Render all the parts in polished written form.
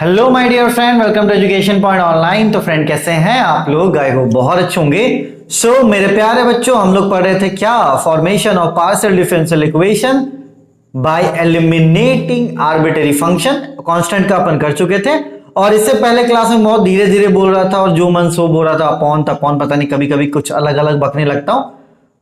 Hello my dear friend, welcome to education point online. तो friend कैसे हैं आप लोग? आई होप बहुत अच्छे होंगे। सो मेरे प्यारे बच्चों, हम लोग पढ़ रहे थे क्या? Formation of partial differential equation by eliminating arbitrary function. Constant का अपन कर चुके थे और इससे पहले क्लास में बहुत धीरे धीरे बोल रहा था और जो मन सो बोल रहा था। अपॉन पता नहीं, कभी कभी कुछ अलग अलग बकने लगता हूं।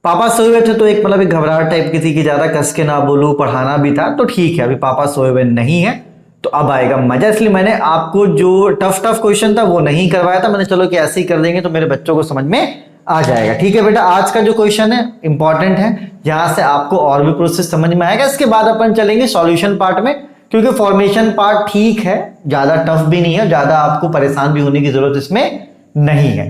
पापा सोए हुए थे तो एक मतलब एक घबराहट टाइप की थी कि ज्यादा कस के ना बोलूं, पढ़ाना भी था। तो ठीक है, अभी पापा सोए हुए नहीं है तो अब आएगा मजा। इसलिए मैंने आपको जो टफ क्वेश्चन था वो नहीं करवाया था। मैंने चलो कि ऐसे ही कर देंगे तो मेरे बच्चों को समझ में आ जाएगा। ठीक है बेटा, आज का जो क्वेश्चन है इंपॉर्टेंट है, जहां से आपको और भी प्रोसेस समझ में आएगा। इसके बाद अपन चलेंगे सॉल्यूशन पार्ट में, क्योंकि फॉर्मेशन पार्ट ठीक है, ज्यादा टफ भी नहीं है, ज्यादा आपको परेशान भी होने की जरूरत इसमें नहीं है।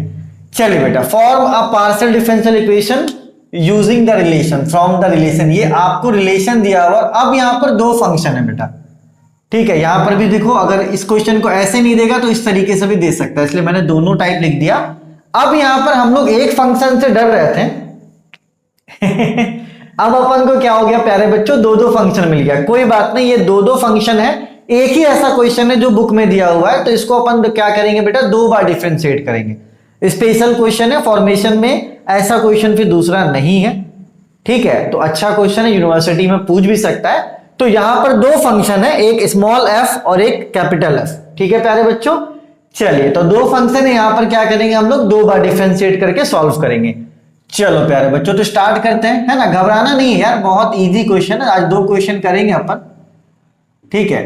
चलिए बेटा, form a partial differential equation using the relation from the relation. ये आपको रिलेशन दिया हुआ। अब यहां पर दो फंक्शन है बेटा, ठीक है। यहां पर भी देखो, अगर इस क्वेश्चन को ऐसे नहीं देगा तो इस तरीके से भी दे सकता है, इसलिए मैंने दोनों टाइप लिख दिया। अब यहां पर हम लोग एक फंक्शन से डर रहे थे अब अपन को क्या हो गया प्यारे बच्चों, दो फंक्शन मिल गया। कोई बात नहीं, ये दो फंक्शन है। एक ही ऐसा क्वेश्चन है जो बुक में दिया हुआ है, तो इसको अपन क्या करेंगे बेटा, दो बार डिफरेंशिएट करेंगे। स्पेशल क्वेश्चन है, फॉर्मेशन में ऐसा क्वेश्चन फिर दूसरा नहीं है। ठीक है, तो अच्छा क्वेश्चन है, यूनिवर्सिटी में पूछ भी सकता है। तो यहां पर दो फंक्शन है, एक स्मॉल एफ और एक कैपिटल एफ। ठीक है प्यारे बच्चों, चलिए तो दो फंक्शन है, यहां पर क्या करेंगे हम लोग, दो बार डिफरेंशिएट करके सॉल्व करेंगे। चलो प्यारे बच्चों, तो स्टार्ट करते हैं, है ना। घबराना नहीं है यार, बहुत इजी क्वेश्चन है। आज दो क्वेश्चन करेंगे अपन, ठीक है,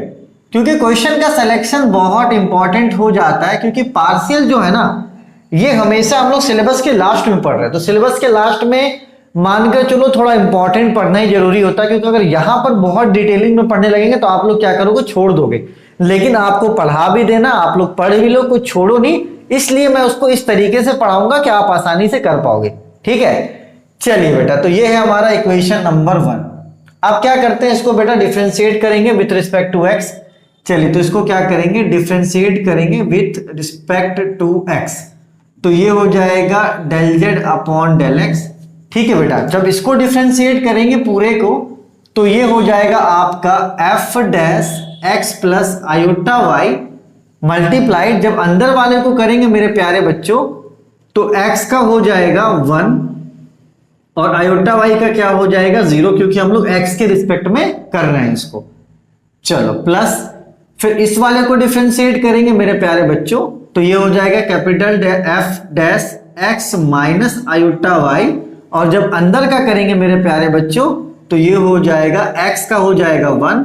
क्योंकि क्वेश्चन का सिलेक्शन बहुत इंपॉर्टेंट हो जाता है। क्योंकि पार्शियल जो है ना, ये हमेशा हम लोग सिलेबस के लास्ट में पढ़ रहे हैं, तो सिलेबस के लास्ट में मानकर चलो थोड़ा इंपॉर्टेंट पढ़ना ही जरूरी होता है। क्योंकि अगर यहां पर बहुत डिटेलिंग में पढ़ने लगेंगे तो आप लोग क्या करोगे, छोड़ दोगे। लेकिन आपको पढ़ा भी देना, आप लोग पढ़ भी लो, कुछ छोड़ो नहीं। इसलिए मैं उसको इस तरीके से पढ़ाऊंगा कि आप आसानी से कर पाओगे। ठीक है, चलिए बेटा, तो ये है हमारा इक्वेशन नंबर 1। अब क्या करते हैं, इसको बेटा डिफरेंशिएट करेंगे विथ रिस्पेक्ट टू एक्स। चलिए, तो इसको क्या करेंगे, डिफरेंशिएट करेंगे विथ रिस्पेक्ट टू एक्स। तो ये हो जाएगा del Z upon del X. ठीक है बेटा, जब इसको डिफरेंशिएट करेंगे पूरे को, तो ये हो जाएगा आपका F dash x plus iota Y multiplied. जब अंदर वाले को करेंगे मेरे प्यारे बच्चों, तो x का हो जाएगा 1 और आयोटा वाई का क्या हो जाएगा 0, क्योंकि हम लोग x के रिस्पेक्ट में कर रहे हैं इसको। चलो, प्लस फिर इस वाले को डिफरेंशिएट करेंगे मेरे प्यारे बच्चों, तो ये हो जाएगा capital F dash x minus iota Y. और जब अंदर का करेंगे मेरे प्यारे बच्चों, तो ये हो जाएगा x का हो जाएगा 1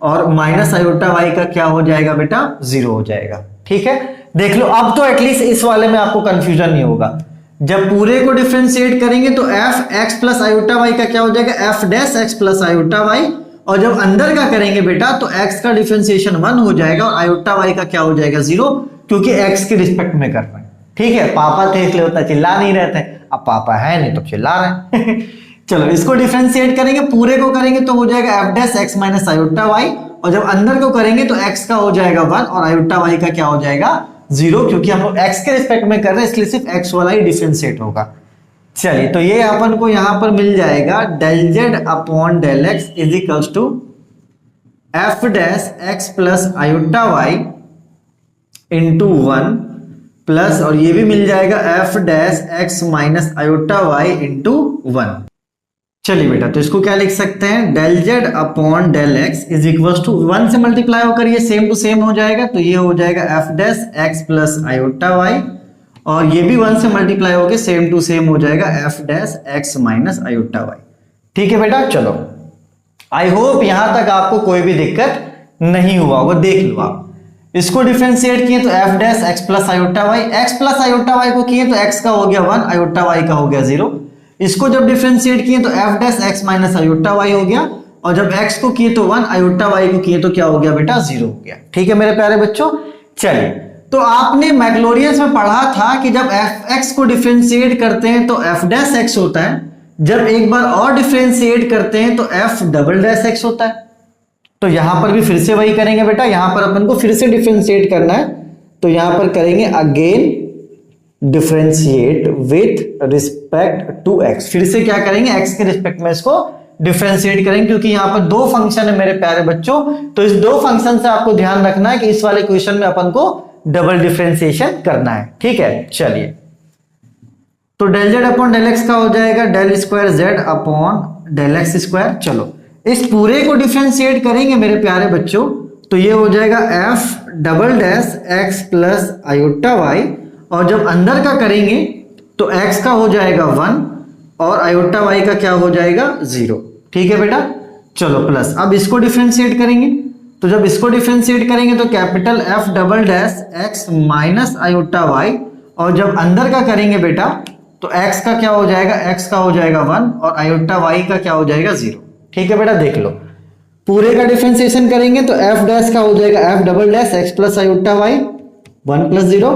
और माइनस आयोटा वाई का क्या हो जाएगा बेटा, 0 हो जाएगा। ठीक है, देख लो, अब तो एटलीस्ट इस वाले में आपको कंफ्यूजन नहीं होगा। जब पूरे को डिफरेंशिएट करेंगे तो F X plus iota Y का क्या हो जाएगा, F dash x plus iota Y. और जब अंदर का करेंगे बेटा, तो x का डिफरेंशिएशन 1 हो जाएगा और आयोटा वाई का क्या हो जाएगा 0, क्योंकि x के रिस्पेक्ट में कर रहे हैं। ठीक है, पापा थे इसलिए उतना चिल्ला नहीं रहे थे, अब पापा है नहीं तो चिल्ला रहे हैं चलो, इसको डिफरेंशिएट करेंगे, पूरे को करेंगे तो हो जाएगा F dash x minus iota Y. और जब अंदर को करेंगे तो x का हो जाएगा 1 और आयोटा वाई का क्या हो जाएगा 0, क्योंकि हम लोग x के रिस्पेक्ट में कर रहे हैं, इसलिए सिर्फ x वाला ही डिफरेंशिएट होगा। चलिए, तो ये अपन को यहां पर मिल जाएगा del Z upon del x is equals to F dash x plus iota Y into 1 plus, और ये भी मिल जाएगा F dash x minus iota Y into 1। चलिए बेटा, तो इसको क्या लिख सकते हैं, del Z upon del x is equals to 1 से मल्टीप्लाई होकर ये सेम टू सेम हो जाएगा, तो ये हो जाएगा F dash x plus iota Y. और ये भी 1 से मल्टीप्लाई होकर सेम टू सेम हो जाएगा F dash x minus iota Y. ठीक है बेटा, चलो, आई होप यहां तक आपको कोई भी दिक्कत नहीं हुआ होगा। देख लो, आप इसको डिफरेंशिएट किए तो F dash x plus iota Y, X plus iota Y को किए तो एक्स का हो गया 1, आयोटा वाई का हो गया 0। इसको जब डिफरेंशिएट किए तो F dash x minus iota Y हो गया, और जब एक्स को किए तो 1, आयोटा वाई को किए तो क्या हो गया बेटा, 0 हो गया। ठीक है मेरे प्यारे बच्चों, चलिए, तो आपने मैक्लोरियंस में पढ़ा था कि जब एफ एक्स को डिफरेंशिएट करते हैं तो एफ डैश एक्स होता है, जब एक बार और डिफरेंशिएट करते हैं तो एफ डबल डैश एक्स होता है। तो यहां पर भी फिर से वही करेंगे बेटा, यहां पर अपन को फिर से डिफरेंशिएट करना है, तो यहां पर करेंगे again differentiate with respect to X. फिर से क्या करेंगे, एक्स के रिस्पेक्ट में इसको डिफरेंशिएट करेंगे, क्योंकि यहाँ पर दो फंक्शन है मेरे प्यारे बच्चों। तो इस दो फंक्शन से आपको ध्यान रखना है कि इस वाले क्वेश्चन में अपन को डबल डिफरेंशिएशन करना है। ठीक है, चलिए, तो del Z upon del X का हो जाएगा del square Z upon del X square. चलो इस पूरे को डिफरेंशिएट करेंगे मेरे प्यारे बच्चों, तो ये हो जाएगा F double dash x plus iota Y, और जब अंदर का करेंगे तो x का हो जाएगा 1 और आयोटा y का क्या हो जाएगा 0। ठीक है बेटा, चलो प्लस, अब इसको डिफरेंशिएट करेंगे, तो जब इसको डिफरेंशिएट करेंगे तो capital F double dash x minus iota y, और जब अंदर का करेंगे बेटा तो x का क्या हो जाएगा, x का हो जाएगा 1 और आयोटा y का क्या हो जाएगा 0। ठीक है बेटा, देख लो, पूरे का डिफरेंशिएशन करेंगे तो f डैश का हो जाएगा f double dash x plus iota y 1 plus 0,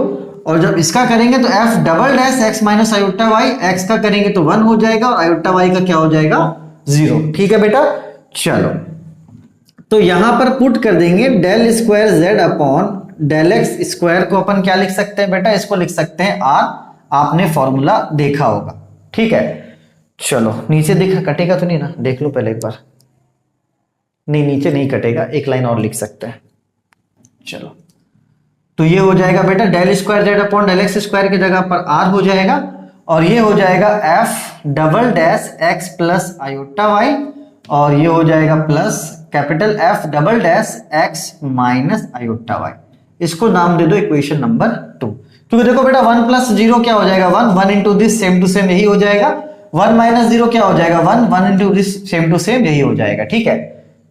और जब इसका करेंगे तो f double dash x minus iota y, x का करेंगे तो 1 हो जाएगा और आयोटा y का क्या हो जाएगा 0। ठीक है बेटा, चलो, तो यहां पर पुट कर देंगे del square z upon del X square को अपन क्या लिख सकते हैं बेटा, इसको लिख सकते हैं r, आपने फॉर्मूला देखा होगा। ठीक है, चलो नीचे दिखा, कटेगा तो नहीं ना, देख लो पहले एक बार, नहीं नीचे नहीं कटेगा, एक लाइन और लिख सकते हैं। चलो, तो ये हो जाएगा बेटा del square Z upon del X square की जगह पर r हो जाएगा, और ये हो जाएगा f double dash x plus iota y, और ये हो जाएगा plus capital F double dash x minus iota y। इसको नाम दे दो इक्वेशन नंबर 2, क्योंकि देखो बेटा 1 प्लस 0 क्या हो जाएगा 1 into this same to same यही हो जाएगा, 1 माइनस 0 क्या हो जाएगा 1 into this same to same यही हो जाएगा। ठीक है,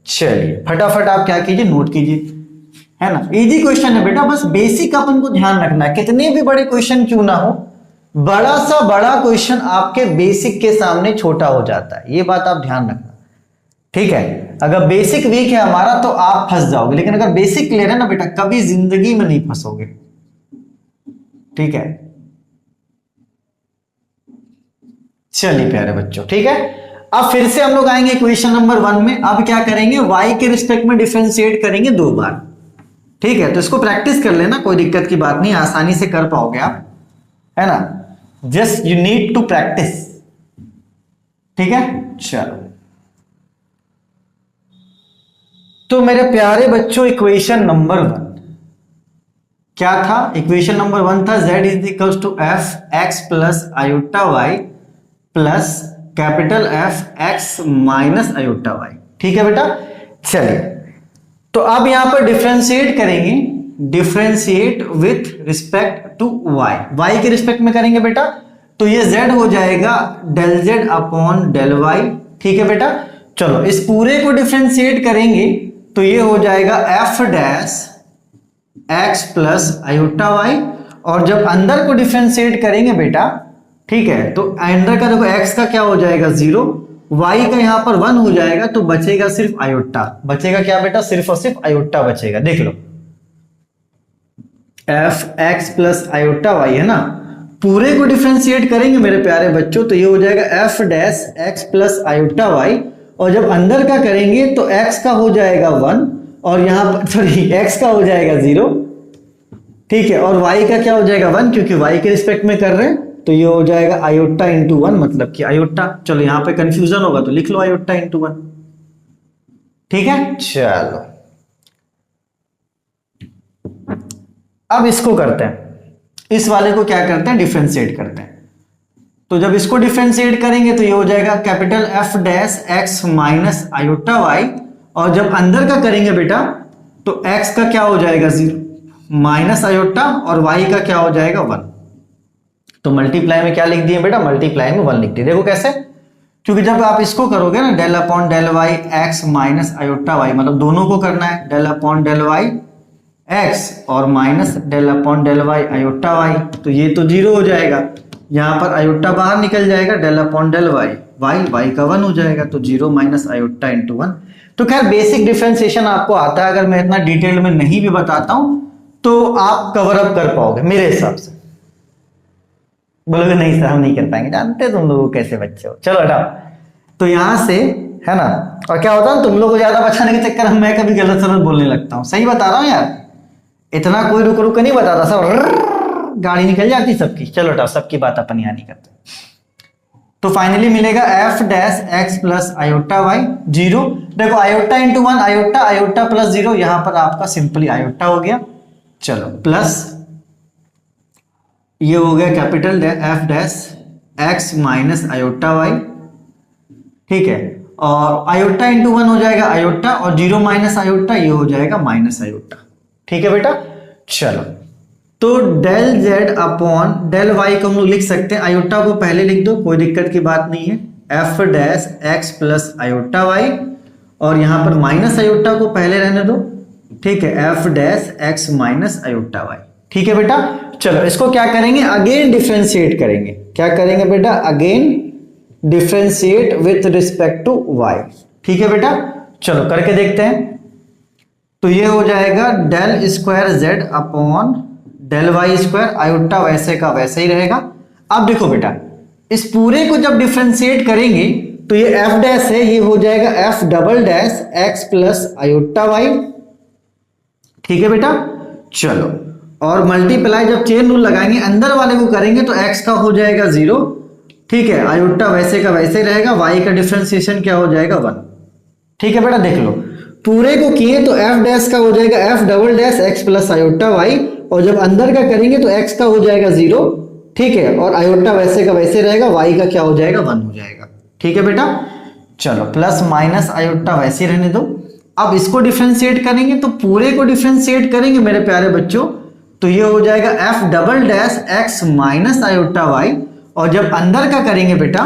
चलिए फटाफट आप क्या कीजिए, नोट कीजिए, है ना, इजी क्वेश्चन है बेटा, बस बेसिक अपन को ध्यान रखना है, कितने भी बड़े क्वेश्चन क्यों ना हो, बड़ा सा बड़ा क्वेश्चन आपके बेसिक के सामने छोटा हो जाता है, ये बात आप ध्यान रखना। ठीक है, अगर बेसिक वीक है हमारा तो आप फंस जाओगे, लेकिन अगर बेसिक क्लियर है ना बेटा, कभी जिंदगी में नहीं फंसोगे। ठीक है, चलिए प्यारे बच्चों, ठीक है, अब फिर से हम लोग आएंगे क्वेश्चन नंबर 1 में। अब क्या करेंगे, y के रिस्पेक्ट में डिफरेंशिएट करेंगे 2 बार। ठीक है, तो इसको प्रैक्टिस कर लेना, कोई दिक्कत की बात नहीं, आसानी से कर पाओगे आप, है ना, just you need to practise. ठीक है, चलो, तो मेरे प्यारे बच्चों इक्वेशन नंबर 1 क्या था, इक्वेशन नंबर 1 था z is equal to F X plus iota Y plus capital F x minus iota y। ठीक है बेटा, चलिए, तो अब यहां पर डिफरेंशिएट करेंगे, differentiate with respect to y, y के रिस्पेक्ट में करेंगे बेटा, तो ये z हो जाएगा del z upon del y। ठीक है बेटा, चलो इस पूरे को डिफरेंशिएट करेंगे तो ये हो जाएगा f dash x plus iota y, और जब अंदर को डिफरेंशिएट करेंगे बेटा, ठीक है, तो अंदर का देखो x का क्या हो जाएगा 0, y का यहां पर 1 हो जाएगा, तो बचेगा सिर्फ आयोटा, बचेगा क्या बेटा, सिर्फ और सिर्फ आयोटा बचेगा। देख लो f x plus iota y है ना, पूरे को डिफरेंशिएट करेंगे मेरे प्यारे बच्चों, तो ये हो जाएगा f dash x plus iota y, और जब अंदर का करेंगे तो x का हो जाएगा 1 और यहां पर सॉरी x का हो जाएगा 0। ठीक है, और y का क्या हो जाएगा 1, क्योंकि y के रिस्पेक्ट में कर रहे हैं, तो ये हो जाएगा आयोटा इंटू 1, मतलब कि आयोटा, चलो यहां पे कंफ्यूजन होगा तो लिख लो आयोटा इंटू 1। ठीक है, चलो अब इसको करते हैं, इस वाले को क्या करते हैं, डिफरेंशिएट करते हैं। तो जब इसको डिफरेंशिएट करेंगे तो ये हो जाएगा capital F dash x minus iota y, और जब अंदर का करेंगे बेटा तो x का क्या हो जाएगा 0 माइनस आयोटा, और y का क्या हो जाएगा 1। तो मल्टीप्लाई में क्या लिख दिए बेटा, मल्टीप्लाई में 1 लिख दिए। देखो कैसे, क्योंकि जब आप इसको करोगे ना del upon del y x minus iota y, मतलब दोनों को करना है, del upon del y x और minus del upon del y iota y, तो ये तो 0 हो जाएगा, यहाँ पर आयोटा बाहर निकल जाएगा, del upon del Y Y Y का 1 हो जाएगा, तो 0 माइनस आयोटा इंटू 1। तो खैर बेसिक डिफरेंशिएशन आपको आता है, अगर मैं इतना डिटेल में नहीं भी बताता हूं तो आप कवर अप कर पाओगे मेरे हिसाब से। बोलोगे नहीं सर हम नहीं कर पाएंगे, जानते तुम लोग कैसे बच्चे हो, चलो हटाओ। तो यहां से है ना, और क्या होता है तुम लोग को ज्यादा बचाने के चक्कर में मैं कभी गलत सलत बोलने लगता हूँ, सही बता रहा हूँ यार, इतना कोई रुक रुक नहीं बताता, सब गाड़ी निकल जाती सबकी। चलो हटाओ, सबकी बात अपन यहाँ नहीं करते। तो फाइनली मिलेगा F dash x plus iota Y 0। देखो iota into 1 iota, iota plus 0, यहां पर आपका सिंपली आयोटा हो गया। चलो प्लस ये हो गया capital F dash x minus iota Y, ठीक है, और आयोटा इंटू 1 हो जाएगा आयोटा, और 0 माइनस आयोटा ये हो जाएगा माइनस आयोटा। ठीक है बेटा। चलो तो del Z upon del Y को हम लोग लिख सकते हैं, आयोटा को पहले लिख दो, कोई दिक्कत की बात नहीं है, F dash x plus iota Y, और यहां पर माइनस आयोटा को पहले रहने दो, ठीक है, F dash x minus iota Y. ठीक है बेटा। चलो इसको क्या करेंगे, अगेन डिफ्रेंशिएट करेंगे। क्या करेंगे बेटा, again differentiate with respect to Y. ठीक है बेटा। चलो करके देखते हैं। तो ये हो जाएगा del square Z upon del Y square, iota वैसे का वैसे ही रहेगा। अब देखो बेटा, इस पूरे को जब डिफ्रेंशिएट करेंगे तो ये एफ डैश है, ये हो जाएगा F double dash x plus iota Y. ठीक है बेटा। चलो और मल्टीप्लाई जब चेन रूल लगाएंगे अंदर वाले को करेंगे तो एक्स का हो जाएगा 0, ठीक है, आयोटा वैसे का वैसे ही रहेगा, वाई का डिफरेंशिएशन क्या हो जाएगा 1। ठीक है बेटा। देख लो पूरे को किए तो एफ डैश का हो जाएगा F double dash x plus iota Y, और जब अंदर का करेंगे तो एक्स का हो जाएगा 0, ठीक है, और आयोटा वैसे का वैसे रहेगा, वाई का क्या हो जाएगा 1 हो जाएगा। ठीक है बेटा। चलो प्लस माइनस आयोटा वैसे रहने दो। अब इसको डिफरेंशिएट करेंगे तो पूरे को डिफरेंशिएट करेंगे मेरे प्यारे बच्चों, तो ये हो जाएगा F double dash x minus iota Y, और जब अंदर का करेंगे बेटा,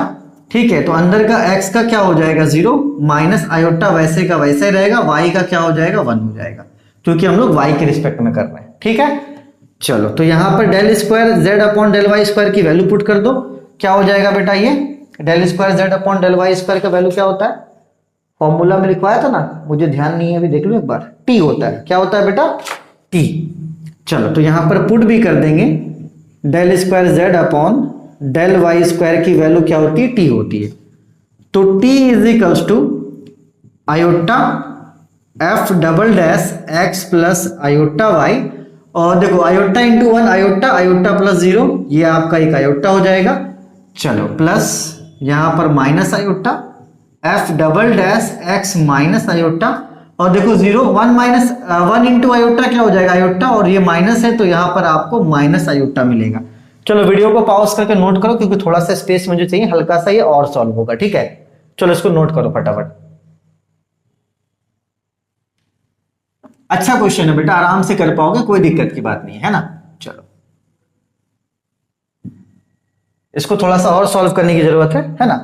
ठीक है, तो अंदर का x का क्या हो जाएगा 0, माइनस आयोटा वैसे का वैसे रहेगा, y का क्या हो जाएगा 1 हो जाएगा, क्योंकि हम लोग y के रिस्पेक्ट में कर रहे हैं। ठीक है। चलो तो यहां पर del square z upon del Y square की वैल्यू पुट कर दो। क्या हो जाएगा बेटा, ये del square z upon del Y square का वैल्यू क्या होता है, फॉर्मूला में लिखवाया था ना, मुझे ध्यान नहीं है, अभी देख लो एक बार, t होता है। क्या होता है बेटा, t। चलो तो यहां पर पुट भी कर देंगे, del square z upon del Y square की वैल्यू क्या होती है, टी होती है। तो t is equals to iota f double dash x plus iota Y, और देखो iota into 1 iota, iota plus 0, ये आपका एक आयोटा हो जाएगा। चलो प्लस यहां पर minus iota f double dash x minus iota, और देखो 0 1 माइनस 1 इंटू आयोटा क्या हो जाएगा आयोटा, और ये माइनस है तो यहां पर आपको माइनस आयोटा मिलेगा। चलो वीडियो को पॉज करके नोट करो, क्योंकि थोड़ा सा स्पेस मुझे चाहिए, हल्का सा ये और सॉल्व होगा। ठीक है। चलो इसको नोट करो फटाफट। अच्छा क्वेश्चन है बेटा, आराम से कर पाओगे, कोई दिक्कत की बात नहीं है ना। चलो इसको थोड़ा सा और सॉल्व करने की जरूरत है ना।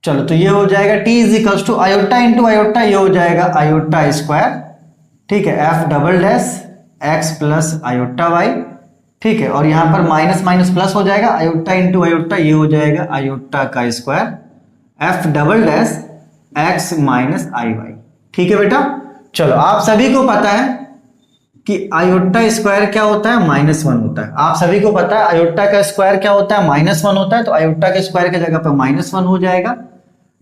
चलो तो ये हो जाएगा t is equals to iota into iota, ये हो जाएगा आयोटा स्क्वायर, ठीक है, f double dash x plus iota Y, ठीक है, और यहां पर माइनस माइनस प्लस हो जाएगा, आयोटा इंटू आयोटा, ये हो जाएगा आयोटा का square f double dash x minus i y. ठीक है बेटा। चलो आप सभी को पता है कि आयोटा स्क्वायर क्या होता है, -1 होता है। आप सभी को पता है आयोटा का स्क्वायर क्या होता है, -1 होता है, तो आयोटा के स्क्वायर की जगह पर -1 हो जाएगा।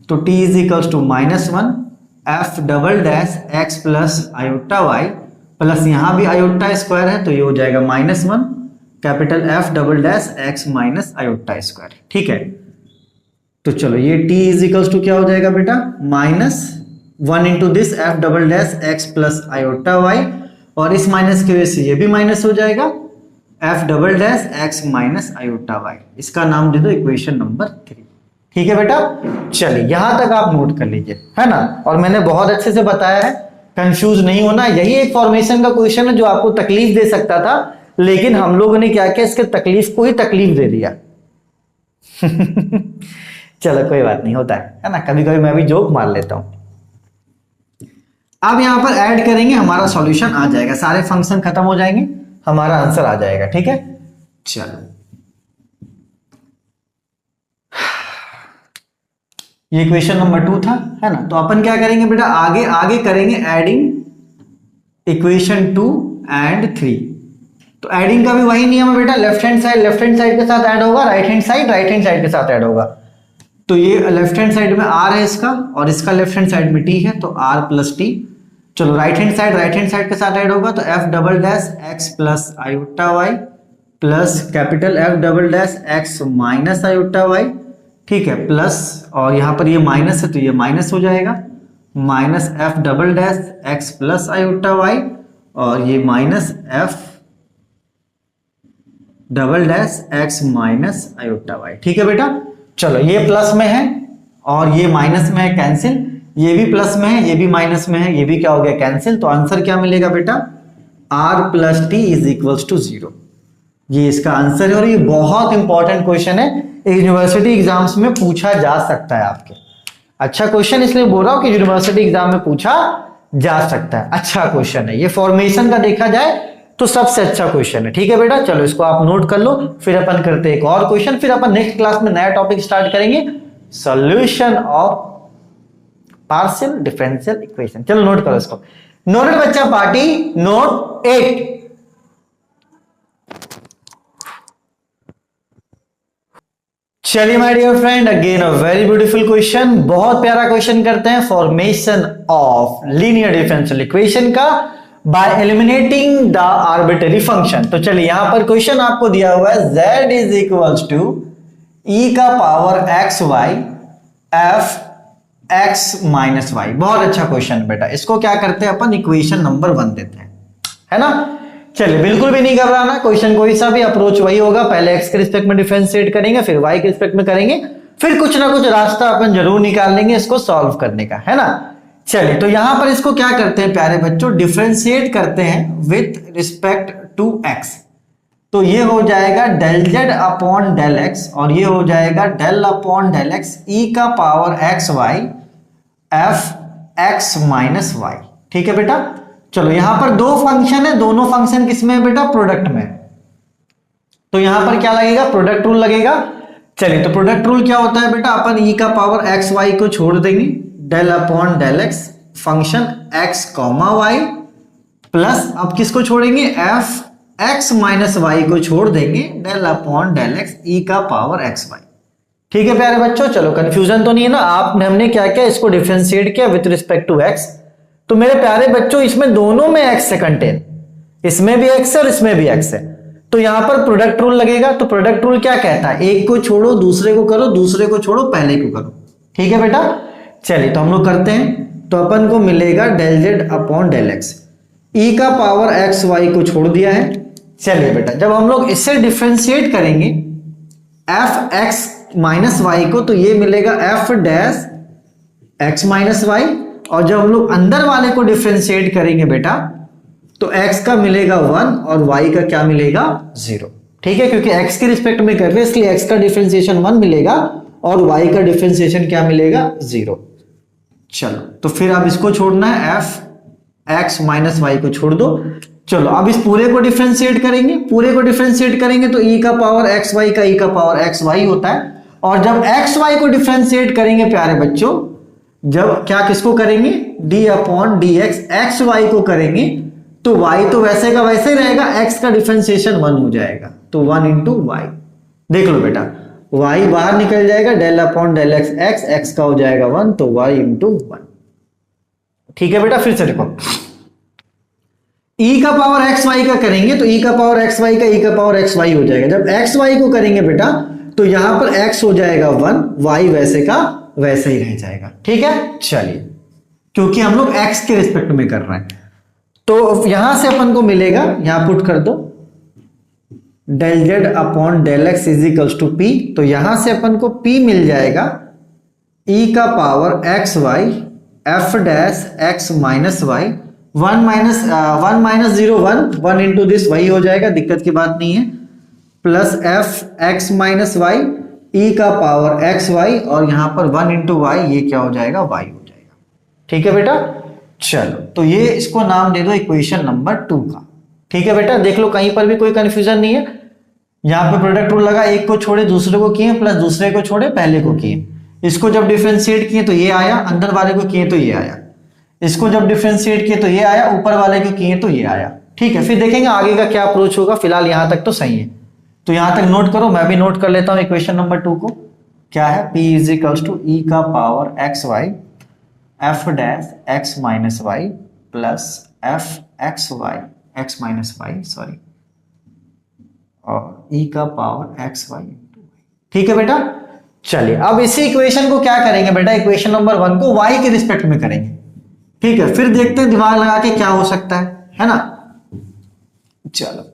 तो t is equals to -1 f double dash x plus iota Y, plus यहां भी आयोटा स्क्वायर है तो ये हो जाएगा -1 capital F double dash x minus iota square. ठीक है। तो चलो ये t इज इक्वल्स टू क्या हो जाएगा बेटा, -1 into this f double dash x plus iota Y, और इस माइनस की वजह से ये भी माइनस हो जाएगा, F double dash x minus iota y. इसका नाम दे दो इक्वेशन नंबर 3। ठीक है बेटा। चलिए यहां तक आप नोट कर लीजिए, है ना, और मैंने बहुत अच्छे से बताया है, कंफ्यूज नहीं होना। यही एक फॉर्मेशन का क्वेश्चन है जो आपको तकलीफ दे सकता था, लेकिन हम लोगों ने क्या किया, इसके तकलीफ को ही तकलीफ दे दिया। चलो कोई बात नहीं, होता है ना, कभी कभी मैं भी जोक मार लेता हूं। अब यहां पर ऐड करेंगे, हमारा सॉल्यूशन आ जाएगा, सारे फंक्शन खत्म हो जाएंगे, हमारा आंसर आ जाएगा। ठीक है। चलो ये क्वेश्चन नंबर 2 था, है ना। तो अपन क्या करेंगे बेटा, आगे आगे करेंगे एडिंग इक्वेशन 2 एंड 3। तो एडिंग का भी वही नियम है बेटा, लेफ्ट हैंड साइड के साथ ऐड होगा, राइट हैंड साइड के साथ ऐड होगा। तो ये लेफ्ट हैंड साइड में r है इसका, और इसका लेफ्ट हैंड साइड में t है, तो r प्लस टी। चलो राइट हैंड साइड के साथ ऐड होगा, तो f double dash x plus iota Y plus capital F double dash x minus iota Y, ठीक है, प्लस और यहां पर ये माइनस है तो ये माइनस हो जाएगा, minus f double dash x plus iota Y, और ये minus f double dash x minus iota Y. ठीक है बेटा, चलो ये प्लस में है और ये माइनस में है, कैंसिल, ये भी प्लस में है, ये भी माइनस में है, ये भी क्या हो गया, कैंसिल। तो आंसर क्या मिलेगा बेटा, r plus t is equals to 0। ये इसका आंसर है और ये बहुत इंपॉर्टेंट क्वेश्चन है, यूनिवर्सिटी एग्जाम्स में पूछा जा सकता है आपके। अच्छा क्वेश्चन इसलिए बोल रहा हूं कि यूनिवर्सिटी एग्जाम में पूछा जा सकता है, अच्छा क्वेश्चन है ये। फॉर्मेशन का देखा जाए तो सबसे अच्छा क्वेश्चन है। ठीक है बेटा, चलो इसको आप नोट कर लो, फिर अपन करते हैं एक और क्वेश्चन, फिर अपन नेक्स्ट क्लास में नया टॉपिक स्टार्ट करेंगे, solution of partial differential equation. चलो नोट करो इसको। नोटेड बच्चा पार्टी, नोट 8। चलिए my dear friend, again a very beautiful question, बहुत प्यारा क्वेश्चन करते हैं, formation of linear differential equation का by eliminating the arbitrary function. तो चलिए यहां पर क्वेश्चन आपको दिया हुआ है z is equals to e का power x y f x minus y. बहुत अच्छा क्वेश्चन बेटा, इसको क्या करते हैं अपन, इक्वेशन नंबर 1 देते हैं, है ना। चलिए बिल्कुल भी नहीं घबराना, क्वेश्चन कोई सा भी अप्रोच वही होगा, पहले एक्स के रिस्पेक्ट में डिफरेंशिएट करेंगे, फिर वाई के रिस्पेक्ट में करेंगे, फिर कुछ ना कुछ रास्ता अपन जरूर निकाल लेंगे इसको सॉल्व करने का, है ना। चलिए तो यहां पर इसको क्या करते हैं प्यारे बच्चों, डिफरेंशिएट करते हैं विथ रिस्पेक्ट टू एक्स। तो ये हो जाएगा del Z upon del x, और ये हो जाएगा del upon del x e का power x y f x minus y. ठीक है बेटा, चलो यहां पर दो फंक्शन है, दोनों फंक्शन किसमें है बेटा, प्रोडक्ट में। तो यहां पर क्या लगेगा, प्रोडक्ट रूल लगेगा। चलिए तो प्रोडक्ट रूल क्या होता है बेटा, अपन ई का पावर एक्स वाई को छोड़ देंगे, del upon del x function x comma y, plus अब किसको छोड़ेंगे, एफ एक्स माइनस वाई को छोड़ देंगे, del upon del x e का पावर एक्स वाई। ठीक है प्यारे बच्चों, चलो कंफ्यूजन तो नहीं है ना, हमने क्या किया, इसको डिफरेंशिएट किया विथ रिस्पेक्ट टू एक्स। तो मेरे प्यारे बच्चों इसमें दोनों में एक्स है कंटेन, इसमें भी एक्स है और इसमें भी एक्स है, तो यहां पर प्रोडक्ट रूल लगेगा। तो प्रोडक्ट रूल क्या कहता है, एक को छोड़ो दूसरे को करो, दूसरे को छोड़ो पहले को करो। ठीक है बेटा, चलिए तो हम लोग करते हैं। तो अपन को मिलेगा del Z upon del x, e का पावर एक्स वाई को छोड़ दिया है। चलिए बेटा जब हम लोग इससे डिफरेंशिएट करेंगे एफ एक्स माइनस वाई को, तो ये मिलेगा F dash x minus y, और जब हम लोग अंदर वाले को डिफरेंशिएट करेंगे बेटा तो x का मिलेगा 1 और y का क्या मिलेगा 0। ठीक है, क्योंकि x के रिस्पेक्ट में कर रहे हैं इसलिए x का डिफरेंशिएशन 1 मिलेगा और y का डिफरेंशिएशन क्या मिलेगा 0। चलो तो फिर अब इसको छोड़ना है, f x माइनस वाई को छोड़ दो। चलो अब इस पूरे को डिफरेंशिएट करेंगे, पूरे को डिफरेंशिएट करेंगे तो e का पावर एक्स वाई का e का पावर एक्स वाई होता है, और जब एक्स वाई को डिफरेंशिएट करेंगे प्यारे बच्चों, जब क्या किसको करेंगे, d upon d x x y को करेंगे, तो y तो वैसे का वैसे रहेगा, x का डिफरेंशिएशन 1 हो जाएगा, तो 1 इंटू वाई। देख लो बेटा y बाहर निकल जाएगा, del upon del x x, x का हो जाएगा 1, तो y इंटू 1। ठीक है बेटा, फिर से देखो e का पावर एक्स वाई का करेंगे तो e का पावर एक्स वाई का e का पावर एक्स वाई हो जाएगा। जब एक्स वाई को करेंगे बेटा तो यहां पर x हो जाएगा 1, y वैसे का वैसे ही रह जाएगा। ठीक है, चलिए क्योंकि हम लोग x के रिस्पेक्ट में कर रहे हैं, तो यहां से अपन को मिलेगा, यहां पुट कर दो del Z upon del x is equals to p. तो यहां से अपन को p मिल जाएगा e का power x y f dash x minus y, 1 minus 0 1 into this वही हो जाएगा, दिक्कत की बात नहीं है, plus f x minus y e का पावर एक्स वाई, और यहां पर 1 इंटू वाई, ये क्या हो जाएगा y हो जाएगा। ठीक है बेटा, चलो तो ये इसको नाम दे दो इक्वेशन नंबर 2 का। ठीक है बेटा, देख लो कहीं पर भी कोई कंफ्यूजन नहीं है, यहां पे प्रोडक्ट रूल लगा, एक को छोड़े दूसरे को किए, प्लस दूसरे को छोड़े पहले को किए, इसको जब डिफरेंशिएट किए तो ये आया, अंदर वाले को किए तो ये आया, इसको जब डिफरेंशिएट किए तो ये आया, ऊपर वाले को किए तो ये आया। ठीक है, फिर देखेंगे आगे का क्या अप्रोच होगा, फिलहाल यहां तक तो सही है, तो यहां तक नोट करो, मैं भी नोट कर लेता हूं इक्वेशन नंबर 2 को। क्या है, p is equals to e का power x y f dash x minus y plus f x y x minus y sorry, और ई का पावर एक्स वाई। ठीक है बेटा, चलिए अब इसी इक्वेशन को क्या करेंगे बेटा, इक्वेशन नंबर 1 को y के रिस्पेक्ट में करेंगे। ठीक है, फिर देखते हैं दिमाग लगा के क्या हो सकता है ना। चलो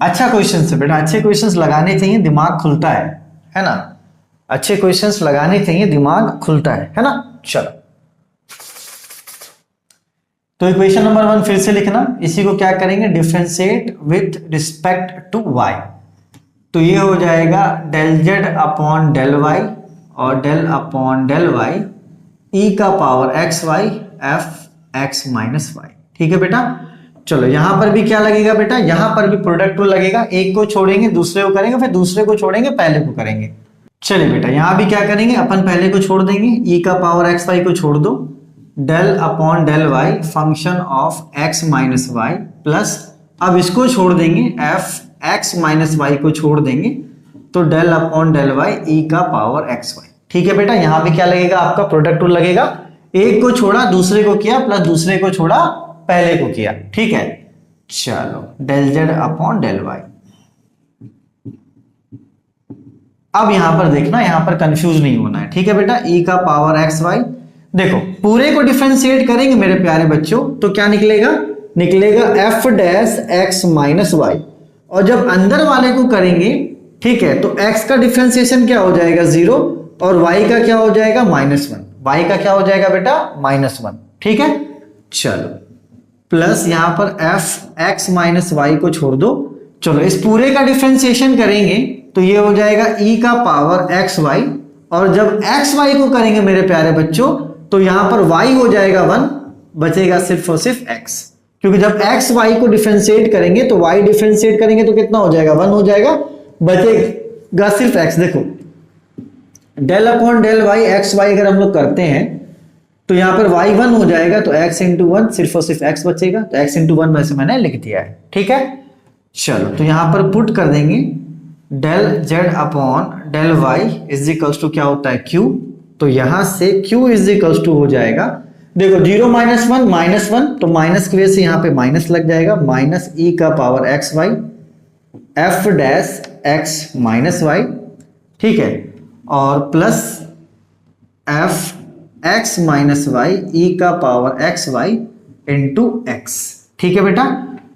अच्छा क्वेश्चन है बेटा, अच्छे क्वेश्चंस लगाने चाहिए, दिमाग खुलता है ना। अच्छे क्वेश्चंस लगाने चाहिए, दिमाग खुलता है ना। चलो तो इक्वेशन नंबर 1 फिर से लिखना, इसी को क्या करेंगे, differentiate with respect to y। तो ये हो जाएगा del z upon del y और del upon del y e का power x y f x minus y. ठीक है बेटा, चलो यहां पर भी क्या लगेगा बेटा, यहां पर भी प्रोडक्ट रूल लगेगा, एक को छोड़ेंगे दूसरे को करेंगे, फिर दूसरे को छोड़ेंगे पहले को करेंगे। चलिए बेटा यहां भी क्या करेंगे, अपन पहले को छोड़ देंगे, e का पावर एक्स वाई को छोड़ दो, del upon del y function of x minus y plus, अब इसको छोड़ देंगे एफ एक्स माइनस वाई को छोड़ देंगे, तो del upon del Y e का पावर एक्स वाई। ठीक है बेटा, यहां भी क्या लगेगा, आपका प्रोडक्ट रूल लगेगा, एक को छोड़ा दूसरे को किया प्लस दूसरे को छोड़ा पहले को किया। ठीक है, चलो del Z upon del y. अब यहां पर देखना, यहां पर कंफ्यूज नहीं होना है। ठीक है बेटा, ई का पावर एक्स वाई, देखो पूरे को डिफरेंशिएट करेंगे मेरे प्यारे बच्चों, तो क्या निकलेगा, निकलेगा f dash x minus y, और जब अंदर वाले को करेंगे, ठीक है, तो x का डिफरेंशिएशन क्या हो जाएगा 0 और y का क्या हो जाएगा -1। y का क्या हो जाएगा बेटा -1। ठीक है, चलो प्लस यहां पर एफ एक्स माइनस वाई को छोड़ दो। चलो इस पूरे का डिफरेंशिएशन करेंगे तो ये हो जाएगा e का पावर एक्स वाई, और जब एक्स वाई को करेंगे मेरे प्यारे बच्चों तो यहां पर y हो जाएगा 1, बचेगा सिर्फ और सिर्फ x, क्योंकि जब x y को डिफरेंशिएट करेंगे तो y डिफरेंशिएट करेंगे तो कितना हो जाएगा 1 हो जाएगा, बचेगा सिर्फ x। देखो del upon del y x y अगर हम लोग करते हैं तो यहां पर y 1 हो जाएगा, तो x इंटू 1 सिर्फ और सिर्फ x बचेगा, तो x इंटू 1 वैसे मैंने लिख दिया है। ठीक है, चलो तो यहां पर पुट कर देंगे del z upon del y is equals to क्या होता है q, तो यहां से q इज इक्वल्स टू हो जाएगा, देखो 0 -1 -1, तो माइनस की वजह से यहां पे माइनस लग जाएगा, माइनस e का power x y f dash x minus y. ठीक है, और plus f x minus y e का power x y into x. ठीक है बेटा,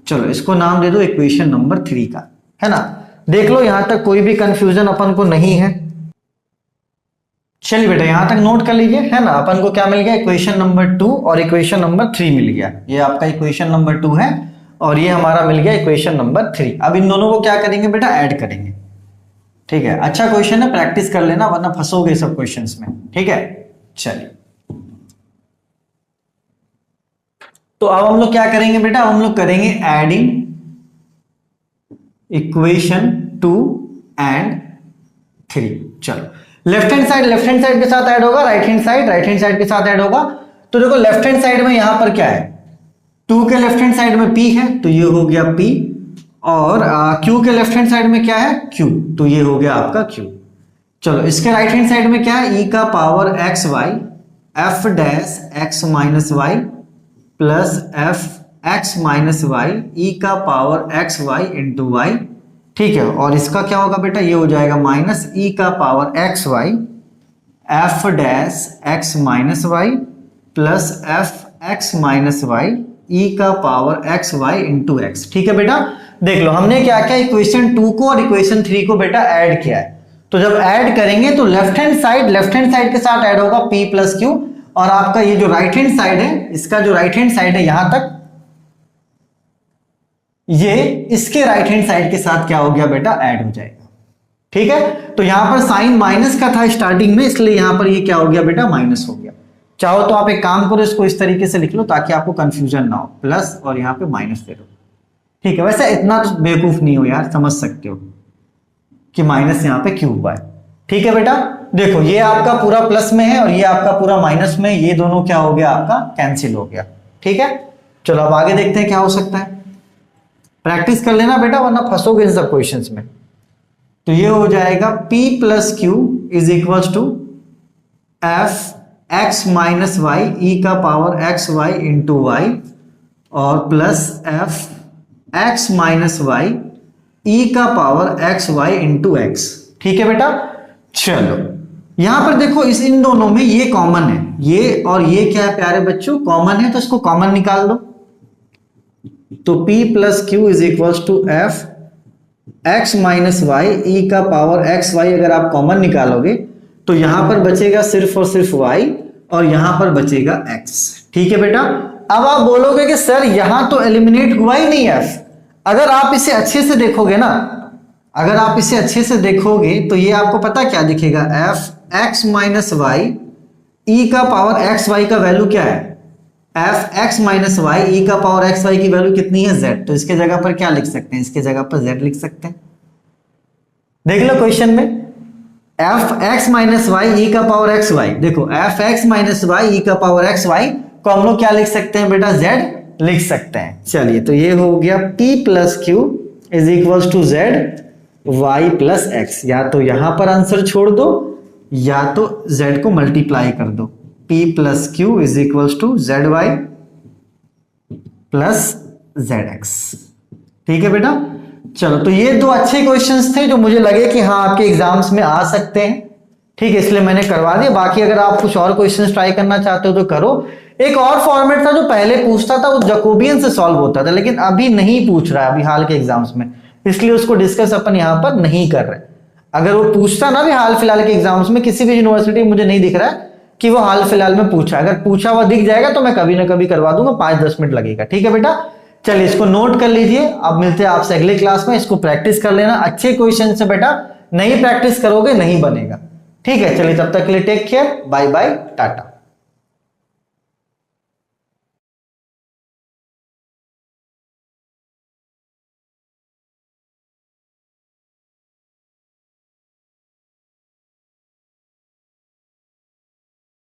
चलो इसको नाम दे दो इक्वेशन नंबर 3 का, है ना। देख लो यहां तक कोई भी कंफ्यूजन अपन को नहीं है। चलिए बेटा यहां तक नोट कर लीजिए, है ना। अपन को क्या मिल गया, इक्वेशन नंबर 2 और इक्वेशन नंबर 3 मिल गया। ये आपका इक्वेशन नंबर 2 है और ये हमारा मिल गया इक्वेशन नंबर 3। अब इन दोनों को क्या करेंगे बेटा, ऐड करेंगे। ठीक है, अच्छा क्वेश्चन है, प्रैक्टिस कर लेना वरना फंसोगे सब क्वेश्चंस में। ठीक है, चलिए तो अब हम लोग क्या करेंगे बेटा, हम लोग करेंगे एडिंग इक्वेशन 2 एंड 3। चलो लेफ्ट हैंड साइड के साथ ऐड होगा, राइट हैंड साइड के साथ ऐड होगा। तो देखो लेफ्ट हैंड साइड में यहां पर क्या है, 2 के लेफ्ट हैंड साइड में p है, तो ये हो गया p, और q के लेफ्ट हैंड साइड में क्या है q, तो ये हो गया आपका q। चलो इसके राइट हैंड साइड में क्या है, e का power x y f dash x minus y plus f x minus y e का power x y into y. ठीक है, और इसका क्या होगा बेटा, ये हो जाएगा माइनस ई का power x y f dash x minus y plus f x minus y e का power x y into x. ठीक है बेटा, देख लो हमने क्या किया, इक्वेशन 2 को और इक्वेशन 3 को बेटा ऐड किया है। तो जब ऐड करेंगे तो लेफ्ट हैंड साइड के साथ ऐड होगा p प्लस क्यू, और आपका ये जो राइट हैंड साइड है, इसका जो राइट हैंड साइड है यहां तक, ये इसके राइट हैंड साइड के साथ क्या हो गया बेटा, ऐड हो जाएगा। ठीक है, तो यहां पर साइन माइनस का था स्टार्टिंग में, इसलिए यहां पर ये क्या हो गया बेटा, माइनस हो गया। चाहो तो आप एक काम करो, इसको इस तरीके से लिख लो ताकि आपको कंफ्यूजन ना हो, प्लस और यहां पे माइनस दे दो। ठीक है, वैसे इतना तो बेवकूफ नहीं हो यार, समझ सकते हो कि माइनस यहां पे क्यों हुआ है। ठीक है बेटा, देखो ये आपका पूरा प्लस में है और ये आपका पूरा माइनस में, ये दोनों क्या हो गया आपका, कैंसिल हो गया। ठीक है, चलो अब आगे देखते हैं क्या हो सकता है। प्रैक्टिस कर लेना बेटा वरना फंसोगे इन सब क्वेश्चंस में। तो ये हो जाएगा p plus q is equal to F x minus y e का power x y into y और plus f x minus y e का power x y into x. ठीक है बेटा, चलो यहां पर देखो इस इन दोनों में ये कॉमन है, ये और ये क्या है प्यारे बच्चों, कॉमन है, तो इसको कॉमन निकाल दो। तो P plus q is equal to F x minus y e का पावर एक्स वाई। अगर आप कॉमन निकालोगे तो यहां पर बचेगा सिर्फ और सिर्फ y और यहां पर बचेगा x। ठीक है बेटा, अब आप बोलोगे कि सर यहां तो एलिमिनेट हुआ ही नहीं f। अगर आप इसे अच्छे से देखोगे ना, अगर आप इसे अच्छे से देखोगे तो ये आपको पता क्या दिखेगा, F x minus y e का पावर एक्स वाई का वैल्यू क्या है, F x minus y e का पावर एक्स वाई की वैल्यू कितनी है, z। तो इसके जगह पर क्या लिख सकते हैं, इसके जगह पर z लिख सकते हैं। देख लो क्वेश्चन में, F x minus y e का पावर एक्स वाई, देखो F x minus y e का पावर एक्स वाई को हम लोग क्या लिख सकते हैं बेटा, z लिख सकते हैं। चलिए तो ये हो गया P plus q is equal to z y plus x. या तो यहां पर आंसर छोड़ दो या तो z को मल्टीप्लाई कर दो। P plus q is equal to z y plus z x. ठीक है बेटा, चलो तो ये दो अच्छे क्वेश्चंस थे जो मुझे लगे कि हाँ आपके एग्जाम्स में आ सकते हैं। ठीक है, इसलिए मैंने करवा दिया। बाकी अगर आप कुछ और क्वेश्चंस ट्राई करना चाहते हो तो करो। एक और फॉर्मेट था जो पहले पूछता था, वो जैकोबियन से सॉल्व होता था, लेकिन अभी नहीं पूछ रहा है अभी हाल के एग्जाम्स में, इसलिए उसको डिस्कस अपन यहां पर नहीं कर रहे। अगर वो पूछता ना भी हाल फिलहाल के एग्जाम्स में किसी भी यूनिवर्सिटी, मुझे नहीं दिख रहा है कि वो हाल फिलहाल में पूछा। अगर पूछा हुआ दिख जाएगा तो मैं कभी ना कभी करवा दूंगा, 5-10 मिनट लगेगा। ठीक है बेटा, चलिए इसको नोट कर लीजिए। अब मिलते हैं आपसे अगले क्लास में, इसको प्रैक्टिस कर लेना अच्छे क्वेश्चन से बेटा, नहीं प्रैक्टिस करोगे नहीं बनेगा। ठीक है, चलिए तब तक के लिए take care, bye bye, Tata.